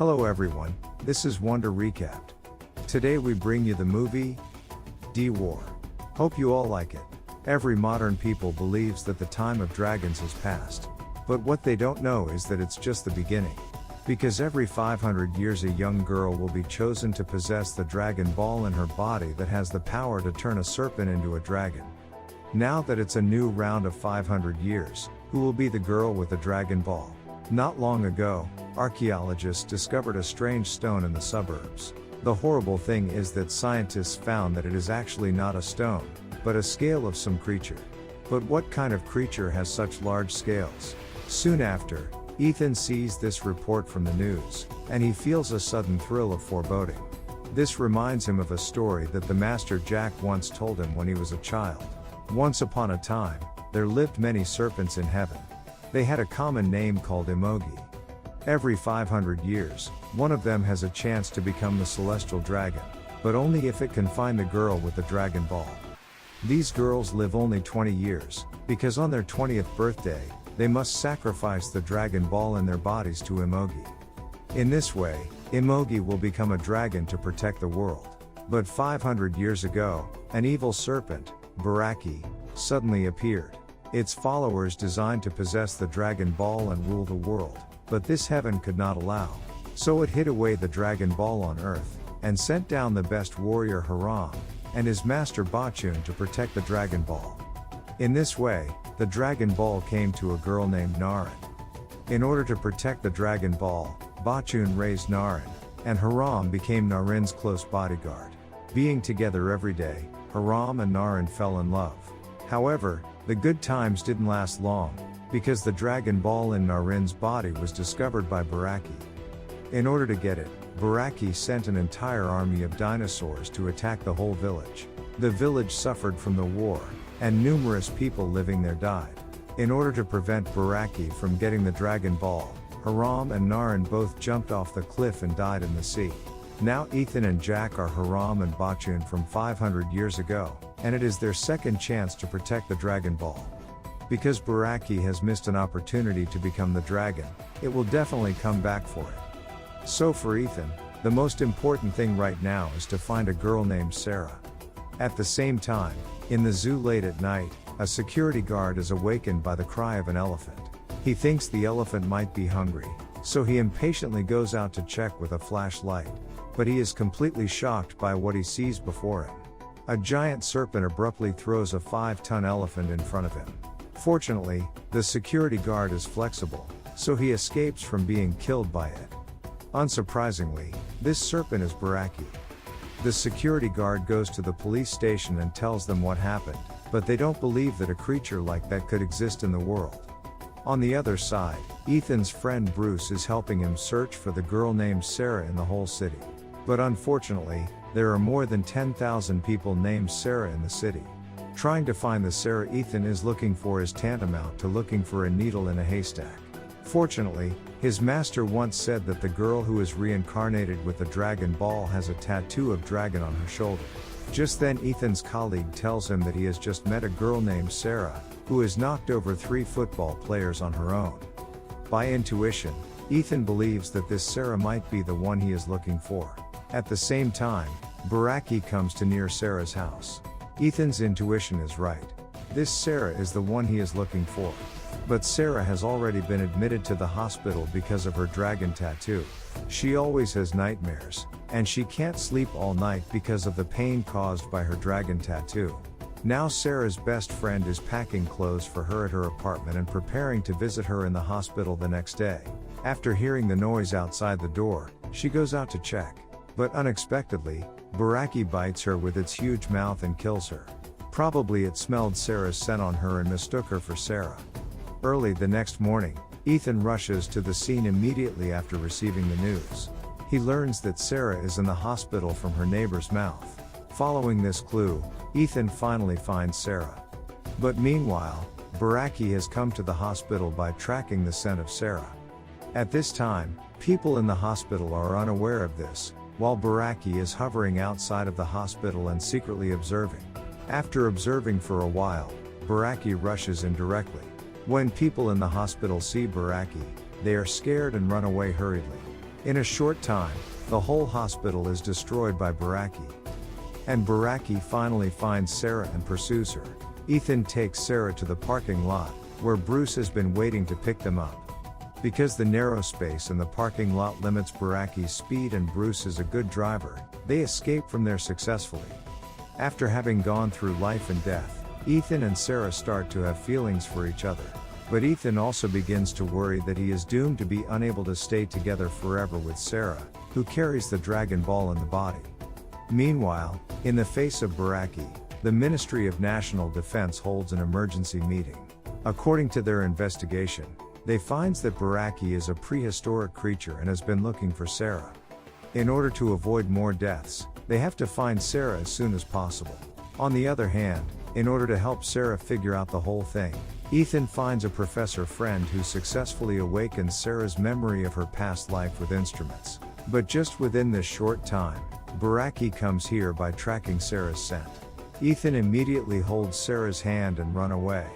Hello everyone, this is Wonder Recapped. Today we bring you the movie, D-War. Hope you all like it. Every modern people believes that the time of dragons has passed. But what they don't know is that it's just the beginning. Because every 500 years a young girl will be chosen to possess the dragon ball in her body that has the power to turn a serpent into a dragon. Now that it's a new round of 500 years, who will be the girl with the dragon ball? Not long ago, archaeologists discovered a strange stone in the suburbs. The horrible thing is that scientists found that it is actually not a stone, but a scale of some creature. But what kind of creature has such large scales? Soon after, Ethan sees this report from the news, and he feels a sudden thrill of foreboding. This reminds him of a story that the Master Jack once told him when he was a child. Once upon a time, there lived many serpents in heaven. They had a common name called emoji. Every 500 years, one of them has a chance to become the celestial dragon, but only if it can find the girl with the dragon ball. These girls live only 20 years, because on their 20th birthday, they must sacrifice the dragon ball in their bodies to emoji. In this way, emoji will become a dragon to protect the world. But 500 years ago, an evil serpent, Baraki, suddenly appeared. Its followers designed to possess the dragon ball and rule the world, but this heaven could not allow. So it hid away the dragon ball on earth, and sent down the best warrior Haram, and his master Bachun to protect the dragon ball. In this way, the dragon ball came to a girl named Naren. In order to protect the dragon ball, Bachun raised Naren, and Haram became Naren's close bodyguard. Being together every day, Haram and Naren fell in love. However, the good times didn't last long, because the dragon ball in Naren's body was discovered by Baraki. In order to get it, Baraki sent an entire army of dinosaurs to attack the whole village. The village suffered from the war, and numerous people living there died. In order to prevent Baraki from getting the dragon ball, Haram and Naren both jumped off the cliff and died in the sea. Now Ethan and Jack are Haram and Bachun from 500 years ago, and it is their second chance to protect the dragon ball. Because Baraki has missed an opportunity to become the dragon, it will definitely come back for it. So for Ethan, the most important thing right now is to find a girl named Sarah. At the same time, in the zoo late at night, a security guard is awakened by the cry of an elephant. He thinks the elephant might be hungry, so he impatiently goes out to check with a flashlight. But he is completely shocked by what he sees before him. A giant serpent abruptly throws a 5-ton elephant in front of him. Fortunately, the security guard is flexible, so he escapes from being killed by it. Unsurprisingly, this serpent is Baraki. The security guard goes to the police station and tells them what happened, but they don't believe that a creature like that could exist in the world. On the other side, Ethan's friend Bruce is helping him search for the girl named Sarah in the whole city. But unfortunately, there are more than 10,000 people named Sarah in the city. Trying to find the Sarah Ethan is looking for is tantamount to looking for a needle in a haystack. Fortunately, his master once said that the girl who is reincarnated with the dragon ball has a tattoo of dragon on her shoulder. Just then Ethan's colleague tells him that he has just met a girl named Sarah, who has knocked over 3 football players on her own. By intuition, Ethan believes that this Sarah might be the one he is looking for. At the same time, Baraki comes to near Sarah's house. Ethan's intuition is right. This Sarah is the one he is looking for. But Sarah has already been admitted to the hospital because of her dragon tattoo. She always has nightmares, and she can't sleep all night because of the pain caused by her dragon tattoo. Now Sarah's best friend is packing clothes for her at her apartment and preparing to visit her in the hospital the next day. After hearing the noise outside the door, she goes out to check. But unexpectedly, Baraki bites her with its huge mouth and kills her. Probably it smelled Sarah's scent on her and mistook her for Sarah. Early the next morning, Ethan rushes to the scene immediately after receiving the news. He learns that Sarah is in the hospital from her neighbor's mouth. Following this clue, Ethan finally finds Sarah. But meanwhile, Baraki has come to the hospital by tracking the scent of Sarah. At this time, people in the hospital are unaware of this, while Baraki is hovering outside of the hospital and secretly observing. After observing for a while, Baraki rushes in directly. When people in the hospital see Baraki, they are scared and run away hurriedly. In a short time, the whole hospital is destroyed by Baraki. And Baraki finally finds Sarah and pursues her. Ethan takes Sarah to the parking lot, where Bruce has been waiting to pick them up. Because the narrow space in the parking lot limits Baraki's speed and Bruce is a good driver, they escape from there successfully. After having gone through life and death, Ethan and Sarah start to have feelings for each other. But Ethan also begins to worry that he is doomed to be unable to stay together forever with Sarah, who carries the Dragon Ball in the body. Meanwhile, in the face of Baraki, the Ministry of National Defense holds an emergency meeting. According to their investigation, they find that Baraki is a prehistoric creature and has been looking for Sarah. In order to avoid more deaths, they have to find Sarah as soon as possible. On the other hand, in order to help Sarah figure out the whole thing, Ethan finds a professor friend who successfully awakens Sarah's memory of her past life with instruments. But just within this short time, Baraki comes here by tracking Sarah's scent. Ethan immediately holds Sarah's hand and run away.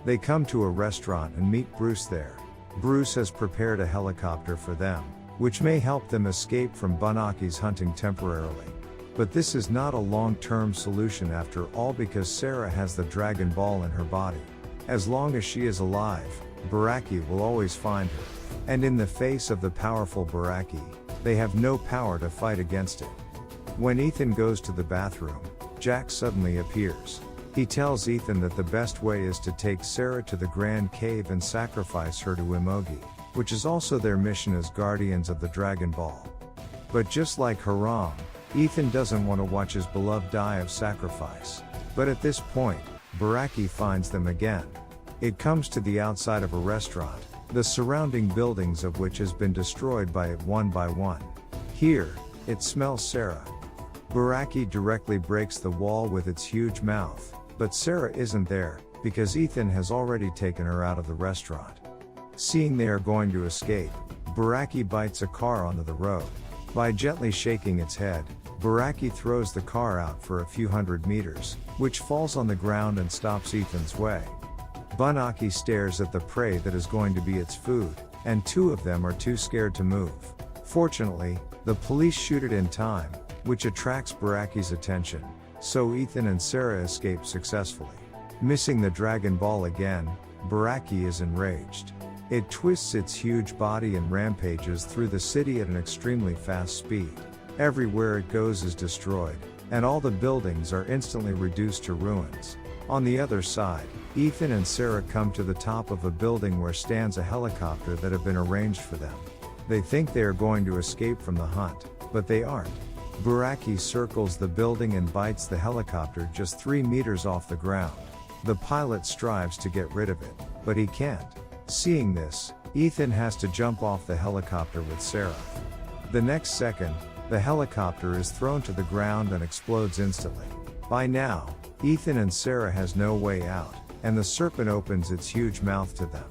They come to a restaurant and meet Bruce there. Bruce has prepared a helicopter for them, which may help them escape from Baraki's hunting temporarily. But this is not a long-term solution after all, because Sarah has the Dragon Ball in her body. As long as she is alive, Baraki will always find her. And in the face of the powerful Baraki, they have no power to fight against it. When Ethan goes to the bathroom, Jack suddenly appears. He tells Ethan that the best way is to take Sarah to the Grand Cave and sacrifice her to Imogi, which is also their mission as guardians of the Dragon Ball. But just like Haram, Ethan doesn't want to watch his beloved die of sacrifice. But at this point, Baraki finds them again. It comes to the outside of a restaurant, the surrounding buildings of which has been destroyed by it one by one. Here, it smells Sarah. Baraki directly breaks the wall with its huge mouth, but Sarah isn't there, because Ethan has already taken her out of the restaurant. Seeing they are going to escape, Baraki bites a car onto the road. By gently shaking its head, Baraki throws the car out for a few hundred meters, which falls on the ground and stops Ethan's way. Baraki stares at the prey that is going to be its food, and two of them are too scared to move. Fortunately, the police shoot it in time, which attracts Baraki's attention, so Ethan and Sarah escape successfully. Missing the Dragon Ball again, Baraki is enraged. It twists its huge body and rampages through the city at an extremely fast speed. Everywhere it goes is destroyed, and all the buildings are instantly reduced to ruins. On the other side, Ethan and Sarah come to the top of a building where stands a helicopter that had been arranged for them. They think they are going to escape from the hunt, but they aren't. Baraki circles the building and bites the helicopter just 3 meters off the ground. The pilot strives to get rid of it, but he can't. Seeing this, Ethan has to jump off the helicopter with Sarah. The next second, the helicopter is thrown to the ground and explodes instantly. By now, Ethan and Sarah has no way out, and the serpent opens its huge mouth to them.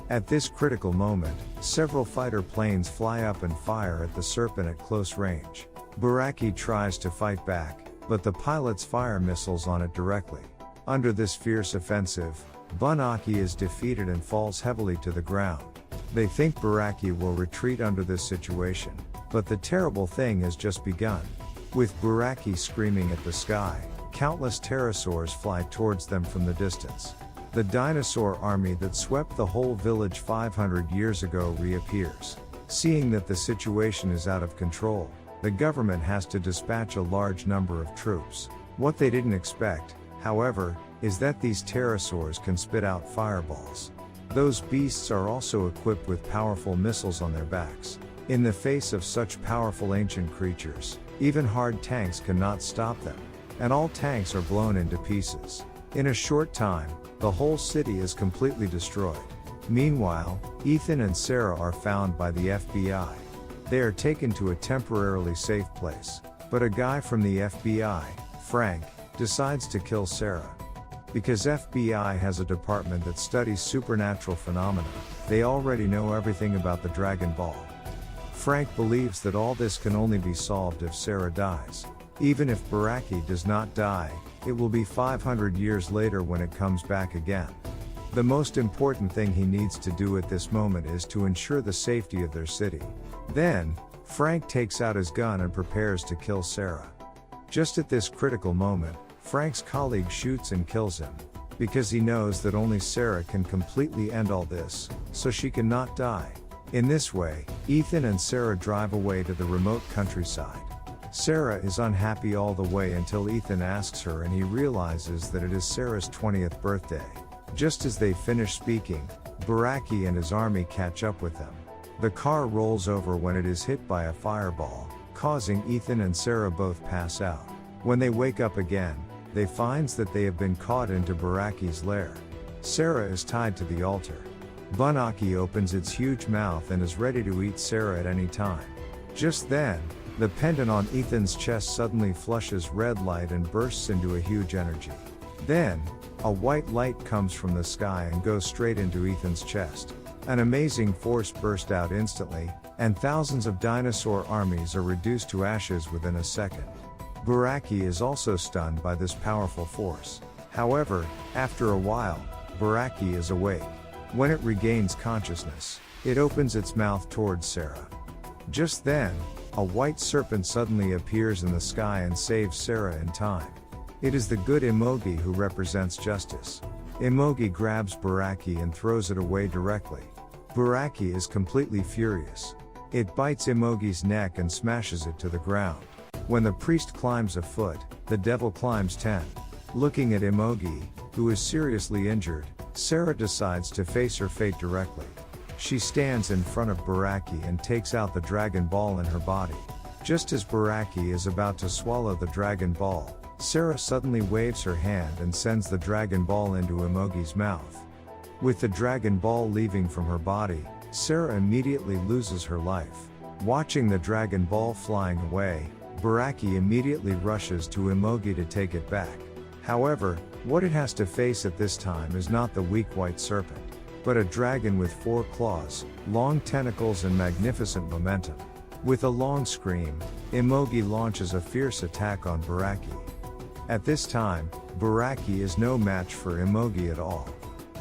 At this critical moment, several fighter planes fly up and fire at the serpent at close range. Baraki tries to fight back, but the pilots fire missiles on it directly. Under this fierce offensive, Baraki is defeated and falls heavily to the ground. They think Baraki will retreat under this situation, but the terrible thing has just begun. With Baraki screaming at the sky, countless pterosaurs fly towards them from the distance. The dinosaur army that swept the whole village 500 years ago reappears. Seeing that the situation is out of control, the government has to dispatch a large number of troops. What they didn't expect, however, is that these pterosaurs can spit out fireballs. Those beasts are also equipped with powerful missiles on their backs. In the face of such powerful ancient creatures, even hard tanks cannot stop them, and all tanks are blown into pieces. In a short time, the whole city is completely destroyed. Meanwhile, Ethan and Sarah are found by the FBI. They are taken to a temporarily safe place, but a guy from the FBI, Frank, decides to kill Sarah. Because FBI has a department that studies supernatural phenomena, they already know everything about the Dragon Ball. Frank believes that all this can only be solved if Sarah dies. Even if Baraki does not die, it will be 500 years later when it comes back again. The most important thing he needs to do at this moment is to ensure the safety of their city. Then, Frank takes out his gun and prepares to kill Sarah. Just at this critical moment, Frank's colleague shoots and kills him, because he knows that only Sarah can completely end all this, so she cannot die. In this way, Ethan and Sarah drive away to the remote countryside. Sarah is unhappy all the way until Ethan asks her and he realizes that it is Sarah's 20th birthday. Just as they finish speaking, Baraki and his army catch up with them. The car rolls over when it is hit by a fireball, causing Ethan and Sarah both pass out. When they wake up again, they find that they have been caught into Baraki's lair. Sarah is tied to the altar. Baraki opens its huge mouth and is ready to eat Sarah at any time. Just then, the pendant on Ethan's chest suddenly flushes red light and bursts into a huge energy. Then, a white light comes from the sky and goes straight into Ethan's chest. An amazing force burst out instantly, and thousands of dinosaur armies are reduced to ashes within a second. Baraki is also stunned by this powerful force. However, after a while, Baraki is awake. When it regains consciousness, it opens its mouth towards Sarah. Just then, a white serpent suddenly appears in the sky and saves Sarah in time. It is the good Emogi who represents justice. Emogi grabs Baraki and throws it away directly. Baraki is completely furious. It bites Emogi's neck and smashes it to the ground. When the priest climbs a foot, the devil climbs 10. Looking at Emogi, who is seriously injured, Sarah decides to face her fate directly. She stands in front of Baraki and takes out the Dragon Ball in her body. Just as Baraki is about to swallow the Dragon Ball, Sarah suddenly waves her hand and sends the Dragon Ball into Emogi's mouth. With the Dragon Ball leaving from her body, Sarah immediately loses her life. Watching the Dragon Ball flying away, Baraki immediately rushes to Emogi to take it back. However, what it has to face at this time is not the weak white serpent, but a dragon with 4 claws, long tentacles and magnificent momentum. With a long scream, Emogi launches a fierce attack on Baraki. At this time, Baraki is no match for Emogi at all.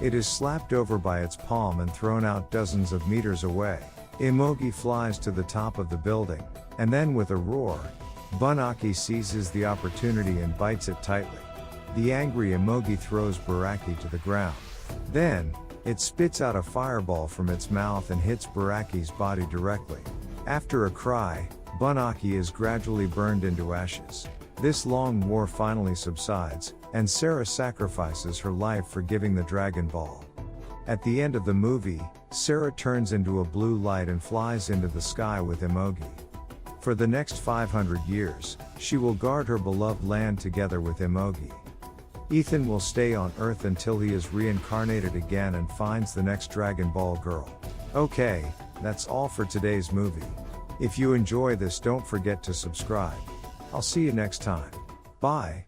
It is slapped over by its palm and thrown out dozens of meters away. Emogi flies to the top of the building, and then with a roar, Baraki seizes the opportunity and bites it tightly. The angry Emogi throws Baraki to the ground. Then, it spits out a fireball from its mouth and hits Baraki's body directly. After a cry, Baraki is gradually burned into ashes. This long war finally subsides, and Sarah sacrifices her life for giving the Dragon Ball. At the end of the movie, Sarah turns into a blue light and flies into the sky with Emogi. For the next 500 years, she will guard her beloved land together with Emogi. Ethan will stay on Earth until he is reincarnated again and finds the next Dragon Ball girl. Okay, that's all for today's movie. If you enjoy this, don't forget to subscribe. I'll see you next time. Bye.